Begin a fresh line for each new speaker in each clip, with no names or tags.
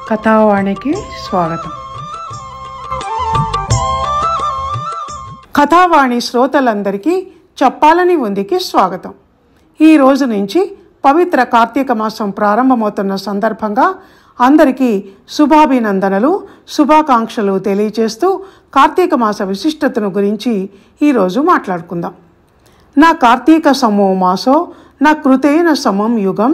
కథావాణికి స్వాగతం. కథావాణి శ్రోతలందరికీ చెప్పాలని ఉందికి స్వాగతం. ఈ రోజు నుంచి పవిత్ర కార్తీక మాసం ప్రారంభమవుతున్న సందర్భంగా అందరికీ శుభాభినందనలు, శుభాకాంక్షలు తెలియజేస్తూ కార్తీక మాస విశిష్టతను గురించి ఈరోజు మాట్లాడుకుందాం. నా కార్తీక సమో మాసో నా కృతేన సమం యుగం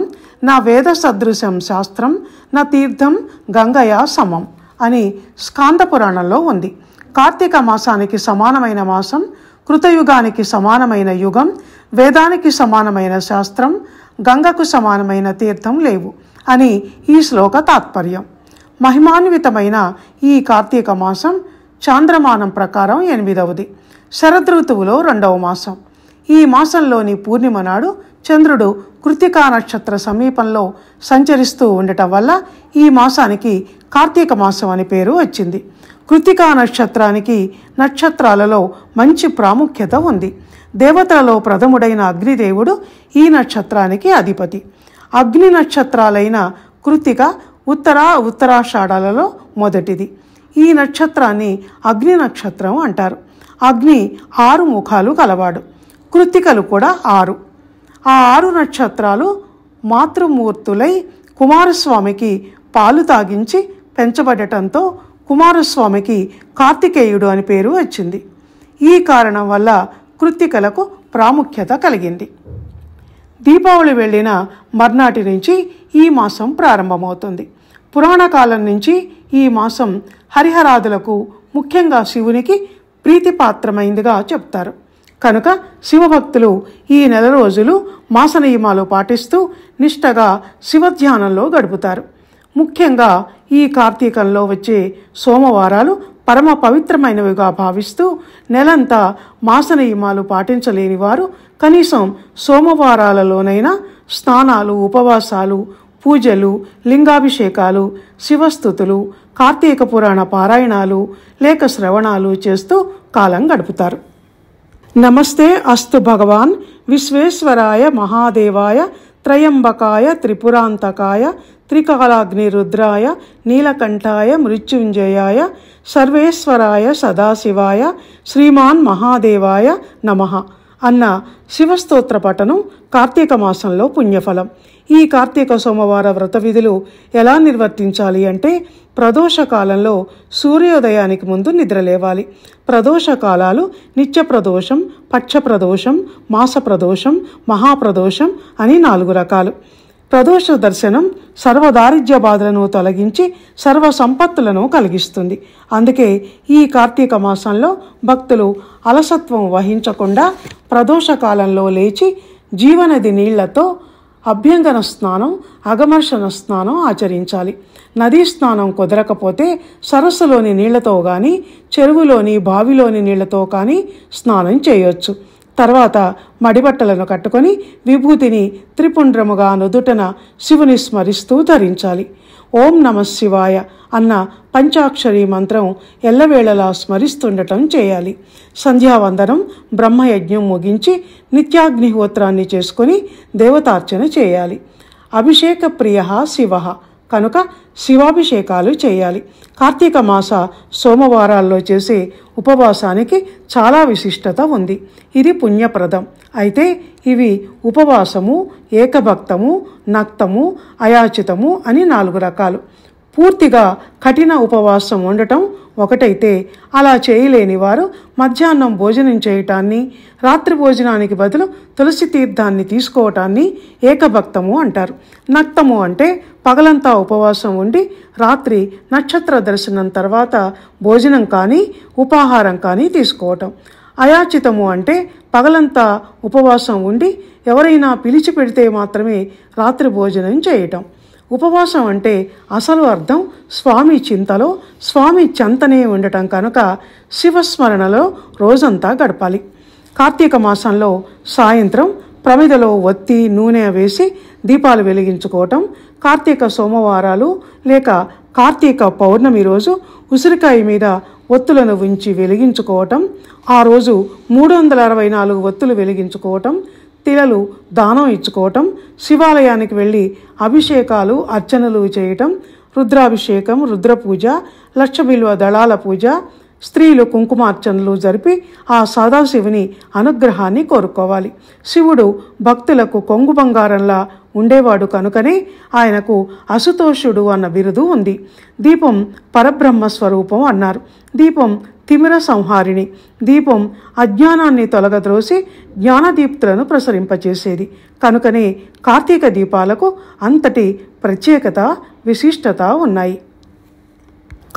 నా వేద సదృశం శాస్త్రం నా తీర్థం గంగయా సమం అని స్కాంద పురాణంలో ఉంది. కార్తీక మాసానికి సమానమైన మాసం, కృతయుగానికి సమానమైన యుగం, వేదానికి సమానమైన శాస్త్రం, గంగకు సమానమైన తీర్థం లేవు అని ఈ శ్లోక తాత్పర్యం. మహిమాన్వితమైన ఈ కార్తీక మాసం చాంద్రమానం ప్రకారం 8వది, శరదృతువులో 2వ మాసం. ఈ మాసంలోని పూర్ణిమ నాడు చంద్రుడు కృత్తికా నక్షత్ర సమీపంలో సంచరిస్తూ ఉండటం వల్ల ఈ మాసానికి కార్తీక మాసం అని పేరు వచ్చింది. కృత్తికా నక్షత్రానికి నక్షత్రాలలో మంచి ప్రాముఖ్యత ఉంది. దేవతలలో ప్రథముడైన అగ్నిదేవుడు ఈ నక్షత్రానికి అధిపతి. అగ్ని నక్షత్రాలైన కృత్తిక ఉత్తరాషాఢాలలో మొదటిది. ఈ నక్షత్రాన్ని అగ్ని నక్షత్రం అంటారు. అగ్ని 6 ముఖాలు కలవాడు, కృత్తికలు కూడా 6. ఆ 6 నక్షత్రాలు మాతృమూర్తులై కుమారస్వామికి పాలు తాగించి పెంచబడటంతో కుమారస్వామికి కార్తికేయుడు అని పేరు వచ్చింది. ఈ కారణం వల్ల కృత్తికలకు ప్రాముఖ్యత కలిగింది. దీపావళి వెళ్ళిన మర్నాటి నుంచి ఈ మాసం ప్రారంభమవుతుంది. పురాణకాలం నుంచి ఈ మాసం హరిహరాదులకు, ముఖ్యంగా శివునికి ప్రీతిపాత్రమైందిగా చెప్తారు. కనుక శివభక్తులు ఈ నెల రోజులు మాస నియమాలు పాటిస్తూ నిష్టగా శివధ్యానంలో గడుపుతారు. ముఖ్యంగా ఈ కార్తీకంలో వచ్చే సోమవారాలు పరమ పవిత్రమైనవిగా భావిస్తూ నెలంతా మాస నియమాలు పాటించలేని వారు కనీసం సోమవారాలలోనైనా స్నానాలు, ఉపవాసాలు, పూజలు, లింగాభిషేకాలు, శివస్థుతులు, కార్తీక పురాణ పారాయణాలు లేక శ్రవణాలు చేస్తూ కాలం గడుపుతారు. నమస్తే అస్తు భగవాన్ విశ్వేశ్వరాయ మహాదేవాయ త్రయంబకాయ త్రిపురాంతకాయ త్రికాలాగ్నిరుద్రాయ నీలకంఠాయ మృత్యుంజయాయ సర్వేశ్వరాయ సదాశివాయ శ్రీమాన్ మహాదేవాయ నమః అన్న శివస్తోత్ర పఠనం కార్తీక మాసంలో పుణ్యఫలం. ఈ కార్తీక సోమవార వ్రత విధులు ఎలా నిర్వర్తించాలి అంటే, ప్రదోష కాలంలో సూర్యోదయానికి ముందు నిద్రలేవాలి. ప్రదోష కాలాలు నిత్య ప్రదోషం, పక్ష ప్రదోషం, మాస ప్రదోషం, మహాప్రదోషం అని 4 రకాలు. ప్రదోష దర్శనం సర్వదారిద్ర్య బాధలను తొలగించి సర్వ సంపత్తులను కలిగిస్తుంది. అందుకే ఈ కార్తీక మాసంలో భక్తులు అలసత్వం వహించకుండా ప్రదోష కాలంలో లేచి జీవనది నీళ్లతో అభ్యంగన స్నానం, అగమర్షణ స్నానం ఆచరించాలి. నదీ స్నానం కుదరకపోతే సరస్సులోని నీళ్లతో కానీ, చెరువులోని బావిలోని నీళ్లతో కానీ స్నానం చేయొచ్చు. తర్వాత మడిబట్టలను కట్టుకొని విభూతిని త్రిపుండ్రముగా నుదుటన శివుని స్మరిస్తూ ధరించాలి. ఓం నమః శివాయ అన్న పంచాక్షరి మంత్రం ఎల్లవేళలా స్మరిస్తుండటం చేయాలి. సంధ్యావందనం, బ్రహ్మయజ్ఞం ముగించి నిత్యాగ్నిహోత్రాన్ని చేసుకుని దేవతార్చన చేయాలి. అభిషేక ప్రియ శివ కనుక శివాభిషేకాలు చేయాలి. కార్తీక మాస సోమవారాల్లో చేసే ఉపవాసానికి చాలా విశిష్టత ఉంది. ఇది పుణ్యప్రదం. అయితే ఇవి ఉపవాసము, ఏకభక్తము, నక్తము, అయాచితము అని 4 రకాలు. పూర్తిగా కఠిన ఉపవాసం ఉండటం ఒకటైతే, అలా చేయలేని వారు మధ్యాహ్నం భోజనం చేయటాన్ని, రాత్రి భోజనానికి బదులు తులసి తీర్థాన్ని తీసుకోవటాన్ని ఏకభక్తము అంటారు. నక్తము అంటే పగలంతా ఉపవాసం ఉండి రాత్రి నక్షత్ర దర్శనం తర్వాత భోజనం కానీ ఉపాహారం కానీ తీసుకోవటం. అయాచితము అంటే పగలంతా ఉపవాసం ఉండి ఎవరైనా పిలిచి పెడితే మాత్రమే రాత్రి భోజనం చేయటం. ఉపవాసం అంటే అసలు అర్థం స్వామి చింతలో, స్వామి చెంతనే ఉండటం కనుక శివస్మరణలో రోజంతా గడపాలి. కార్తీక మాసంలో సాయంత్రం ప్రమిదలో ఒత్తి నూనె వేసి దీపాలు వెలిగించుకోవటం, కార్తీక సోమవారాలు లేక కార్తీక పౌర్ణమి రోజు ఉసిరికాయ మీద ఒత్తులను ఉంచి వెలిగించుకోవటం, ఆ రోజు 364 ఒత్తులు వెలిగించుకోవటం, తిలలు దానం ఇచ్చుకోవటం, శివాలయానికి వెళ్ళి అభిషేకాలు అర్చనలు చేయటం, రుద్రాభిషేకం, రుద్రపూజ, లక్షబిల్వ దళాల పూజ, స్త్రీలు కుంకుమార్చనలు జరిపి ఆ సదాశివుని అనుగ్రహాన్ని కోరుకోవాలి. శివుడు భక్తులకు కొంగు బంగారంలా ఉండేవాడు కనుకనే ఆయనకు అసుతోషుడు అన్న బిరుదు ఉంది. దీపం పరబ్రహ్మ స్వరూపం అన్నారు. దీపం తిమిర సంహారిణి. దీపం అజ్ఞానాన్ని తొలగద్రోసి జ్ఞానదీప్తులను ప్రసరింపచేసేది కనుకనే కార్తీక దీపాలకు అంతటి ప్రత్యేకత, విశిష్టత ఉన్నాయి.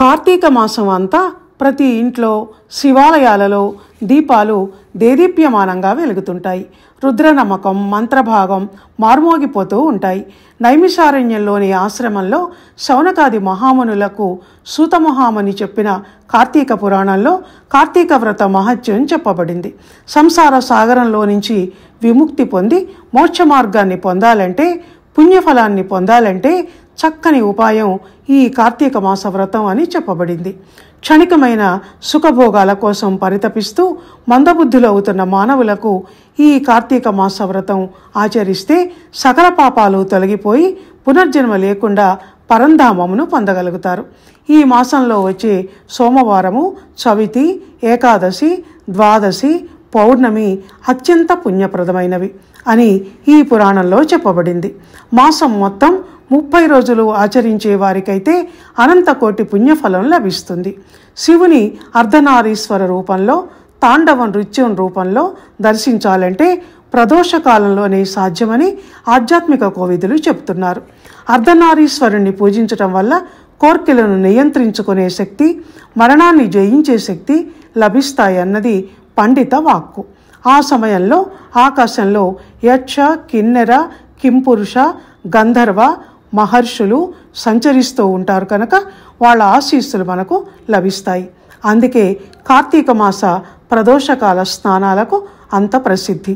కార్తీక మాసం అంతా ప్రతి ఇంట్లో, శివాలయాలలో దీపాలు దేదీప్యమానంగా వెలుగుతుంటాయి. రుద్రనమ్మకం, మంత్రభాగం మార్మోగిపోతూ ఉంటాయి. నైమిషారణ్యంలోని ఆశ్రమంలో శౌనకాది మహామునులకు సూతమహాముని చెప్పిన కార్తీక పురాణంలో కార్తీక వ్రత మహత్యం చెప్పబడింది. సంసార సాగరంలో నుంచి విముక్తి పొంది మోక్ష మార్గాన్ని పొందాలంటే, పుణ్యఫలాన్ని పొందాలంటే చక్కని ఉపాయం ఈ కార్తీక మాస వ్రతం అని చెప్పబడింది. క్షణికమైన సుఖభోగాల కోసం పరితపిస్తూ మందబుద్ధులు అవుతున్న మానవులకు ఈ కార్తీక మాస వ్రతం ఆచరిస్తే సకల పాపాలు తొలగిపోయి పునర్జన్మ లేకుండా పరంధామమును పొందగలుగుతారు. ఈ మాసంలో వచ్చే సోమవారము, చవితి, ఏకాదశి, ద్వాదశి, పౌర్ణమి అత్యంత పుణ్యప్రదమైనవి అని ఈ పురాణంలో చెప్పబడింది. మాసం మొత్తం 30 రోజులు ఆచరించే వారికైతే అనంతకోటి పుణ్యఫలం లభిస్తుంది. శివుని అర్ధనారీశ్వర రూపంలో, తాండవ నృత్యం రూపంలో దర్శించాలంటే ప్రదోషకాలంలోనే సాధ్యమని ఆధ్యాత్మిక కోవిదులు చెబుతున్నారు. అర్ధనారీశ్వరుణ్ణి పూజించటం వల్ల కోర్కెలను నియంత్రించుకునే శక్తి, మరణాన్ని జయించే శక్తి లభిస్తాయన్నది పండిత వాక్కు. ఆ సమయంలో ఆకాశంలో యక్ష, కిన్నెర, కింపురుష, గంధర్వ, మహర్షులు సంచరిస్తూ ఉంటారు కనుక వాళ్ళ ఆశీస్సులు మనకు లభిస్తాయి. అందుకే కార్తీక మాస ప్రదోషకాల స్నానాలకు అంత ప్రసిద్ధి.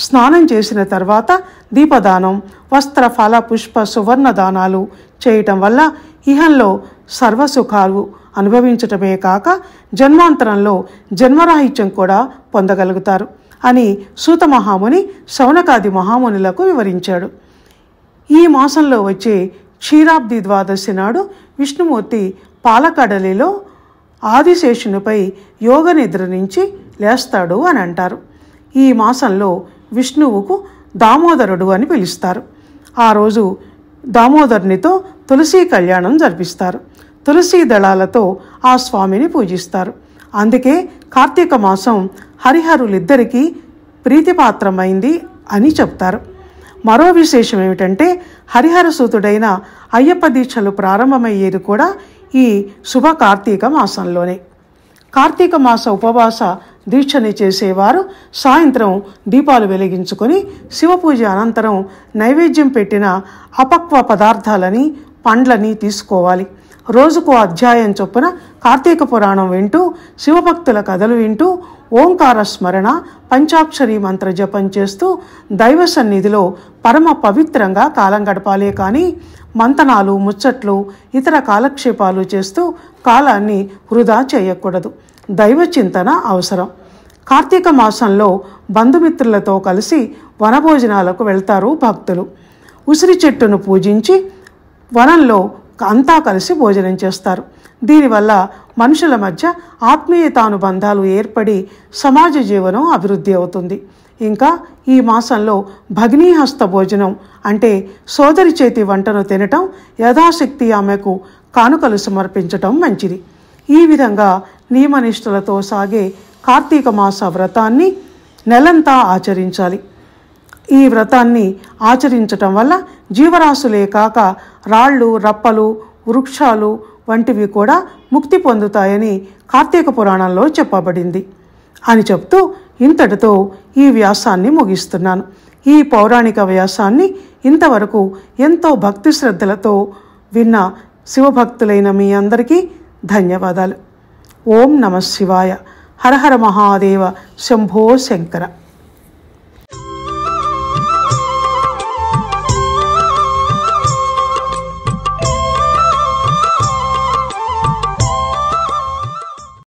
స్నానం చేసిన తర్వాత దీపదానం, వస్త్ర, ఫల, పుష్ప, సువర్ణ దానాలు చేయటం వల్ల ఇహంలో సర్వసుఖాలు అనుభవించటమే కాక జన్మాంతరంలో జన్మరాహిత్యం కూడా పొందగలుగుతారు అని సూత మహాముని శౌనకాది మహామునులకు వివరించాడు. ఈ మాసంలో వచ్చే క్షీరాబ్ది ద్వాదశి నాడు విష్ణుమూర్తి పాలకడలిలో ఆదిశేషునిపై యోగ నిద్ర నుంచి లేస్తాడు అని అంటారు. ఈ మాసంలో విష్ణువుకు దామోదరుడు అని పిలుస్తారు. ఆ రోజు దామోదరునితో తులసీ కళ్యాణం జరిపిస్తారు. తులసీ దళాలతో ఆ స్వామిని పూజిస్తారు. అందుకే కార్తీక మాసం హరిహరులిద్దరికీ ప్రీతిపాత్రమైంది అని చెప్తారు. మరో విశేషం ఏమిటంటే హరిహరసూతుడైన అయ్యప్ప దీక్షలు ప్రారంభమయ్యేది కూడా ఈ శుభ కార్తీక మాసంలోనే. కార్తీక మాస ఉపవాస దీక్షని చేసేవారు సాయంత్రం దీపాలు వెలిగించుకొని శివపూజ అనంతరం నైవేద్యం పెట్టిన అపక్వ పదార్థాలని, పండ్లని తీసుకోవాలి. రోజుకు అధ్యాయం చొప్పున కార్తీక పురాణం వింటూ, శివభక్తుల కథలు వింటూ, ఓంకార స్మరణ, పంచాక్షరి మంత్ర జపం చేస్తూ దైవ సన్నిధిలో పరమ పవిత్రంగా కాలం గడపాలే కానీ మంతనాలు, ముచ్చట్లు, ఇతర కాలక్షేపాలు చేస్తూ కాలాన్ని వృధా చేయకూడదు. దైవ చింతన అవసరం. కార్తీక మాసంలో బంధుమిత్రులతో కలిసి వనభోజనాలకు వెళ్తారు భక్తులు. ఉసిరి చెట్టును పూజించి వనంలో అంతా కలిసి భోజనం చేస్తారు. దీనివల్ల మనుషుల మధ్య ఆత్మీయతానుబంధాలు ఏర్పడి సమాజ జీవనం అభివృద్ధి అవుతుంది. ఇంకా ఈ మాసంలో భగినీహస్త భోజనం అంటే సోదరి చేతి వంటను తినటం, యథాశక్తి ఆమెకు కానుకలు సమర్పించటం మంచిది. ఈ విధంగా నియమనిష్ఠులతో సాగే కార్తీక మాస వ్రతాన్ని నెలంతా ఆచరించాలి. ఈ వ్రతాన్ని ఆచరించటం వల్ల జీవరాశులే కాక రాళ్ళు, రప్పలు, వృక్షాలు వంటివి కూడా ముక్తి పొందుతాయని కార్తీక పురాణంలో చెప్పబడింది అని చెప్తూ ఇంతటితో ఈ వ్యాసాన్ని ముగిస్తున్నాను. ఈ పౌరాణిక వ్యాసాన్ని ఇంతవరకు ఎంతో భక్తి శ్రద్ధలతో విన్న శివభక్తులైన మీ అందరికీ ధన్యవాదాలు. ఓం నమః శివాయ. హర హర మహాదేవ. శంభో శంకర.